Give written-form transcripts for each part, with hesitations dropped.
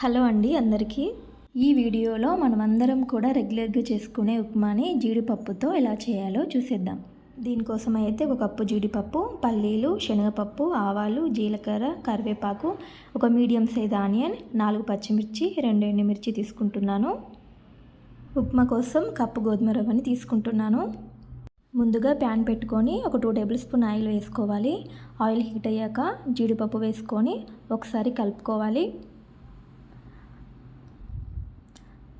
Hello అండి అందరికీ. ఈ వీడియోలో మనమందరం కూడా రెగ్యులర్గా చేసుకునే ఉప్మాని జీడిపప్పుతో ఎలా చేయాలో చూసేద్దాం. దీనికోసం అయితే ఒక కప్పు జీడిపప్పు, పల్లీలు, శనగపప్పు, ఆవాలు, జీలకర్ర, కరివేపాకు, ఒక మీడియం సైజ్ ఆనియన్, 4 పచ్చిమిర్చి, 2 ఎండుమిర్చి తీసుకుంటున్నాను. ఉప్మా కోసం కప్పు గోధుమ రవ్వని తీసుకుంటున్నాను. ముందుగా ప్యాన్ పెట్టుకొని ఒక 2 టేబుల్ స్పూన్ ఆయిల్ వేసుకోవాలి. ఆయిల్ హీట్ అయ్యాక జీడిపప్పు వేసుకొని ఒకసారి కలుపుకోవాలి.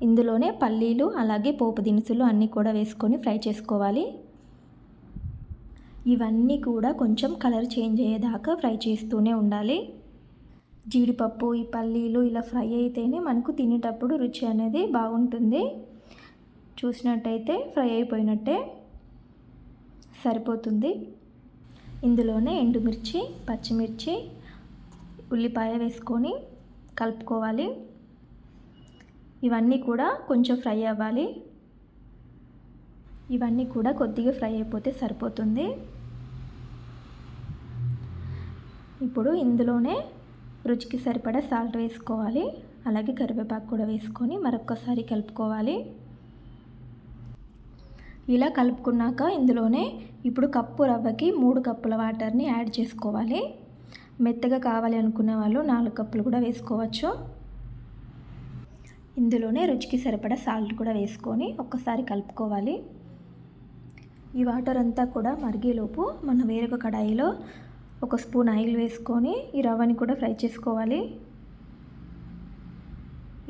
ఇందులోనే పల్లీలు అలాగే పోపు దినుసులు అన్నీ కూడా వేసుకొని ఫ్రై చేసుకోవాలి. ఇవన్నీ కూడా కొంచెం కలర్ చేంజ్ అయ్యేదాకా ఫ్రై చేస్తూనే ఉండాలి. జీడిపప్పు, ఈ పల్లీలు ఇలా ఫ్రై అయితేనే మనకు తినేటప్పుడు రుచి అనేది బాగుంటుంది. చూసినట్టయితే ఫ్రై అయిపోయినట్టే సరిపోతుంది. ఇందులోనే ఎండుమిర్చి, పచ్చిమిర్చి, ఉల్లిపాయ వేసుకొని కలుపుకోవాలి. ఇవన్నీ కూడా కొంచెం ఫ్రై అవ్వాలి. ఇవన్నీ కూడా కొద్దిగా ఫ్రై అయిపోతే సరిపోతుంది. ఇప్పుడు ఇందులోనే రుచికి సరిపడా సాల్ట్ వేసుకోవాలి. అలాగే కరివేపాకు కూడా వేసుకొని మరొక్కసారి కలుపుకోవాలి. ఇలా కలుపుకున్నాక ఇందులోనే ఇప్పుడు కప్పు రవ్వకి 3 కప్పుల వాటర్ని యాడ్ చేసుకోవాలి. మెత్తగా కావాలి అనుకునే వాళ్ళు 4 కప్పులు కూడా వేసుకోవచ్చు. ఇందులోనే రుచికి సరిపడా సాల్ట్ కూడా వేసుకొని ఒక్కసారి కలుపుకోవాలి. ఈ వాటర్ అంతా కూడా మరిగేలోపు మనం వేరొక కడాయిలో 1 స్పూన్ ఆయిల్ వేసుకొని ఈ రవ్వని కూడా ఫ్రై చేసుకోవాలి.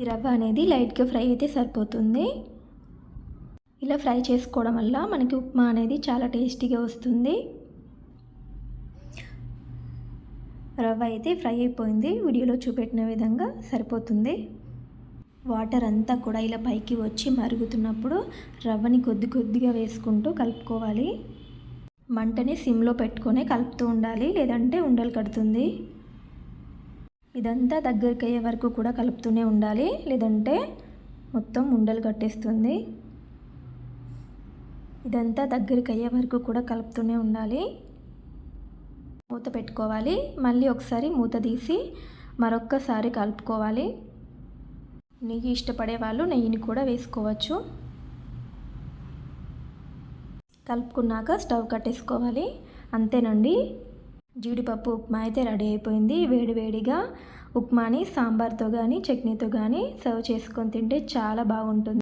ఈ రవ్వ అనేది లైట్గా ఫ్రై అయితే సరిపోతుంది. ఇలా ఫ్రై చేసుకోవడం వల్ల మనకి ఉప్మా అనేది చాలా టేస్టీగా వస్తుంది. రవ్వ అయితే ఫ్రై అయిపోయింది. వీడియోలో చూపెట్టిన విధంగా సరిపోతుంది. వాటర్ అంతా కూడా ఇలా పైకి వచ్చి మరుగుతున్నప్పుడు రవ్వని కొద్దిగా వేసుకుంటూ కలుపుకోవాలి. మంటని సిమ్లో పెట్టుకొని కలుపుతూ ఉండాలి, లేదంటే ఉండలు కడుతుంది. ఇదంతా దగ్గరికి అయ్యే వరకు కూడా కలుపుతూనే ఉండాలి, లేదంటే మొత్తం ఉండలు కట్టేస్తుంది. ఇదంతా దగ్గరికి అయ్యే వరకు కూడా కలుపుతూనే ఉండాలి. మూత పెట్టుకోవాలి. మళ్ళీ ఒకసారి మూత తీసి మరొక్కసారి కలుపుకోవాలి. నెయ్యి ఇష్టపడే వాళ్ళు నెయ్యిని కూడా వేసుకోవచ్చు. కలుపుకున్నాక స్టవ్ కట్టేసుకోవాలి. అంతేనండి, జీడిపప్పు ఉప్మా అయితే రెడీ అయిపోయింది. వేడివేడిగా ఉప్మాని సాంబార్తో కానీ చట్నీతో కానీ సర్వ్ చేసుకొని తింటే చాలా బాగుంటుంది.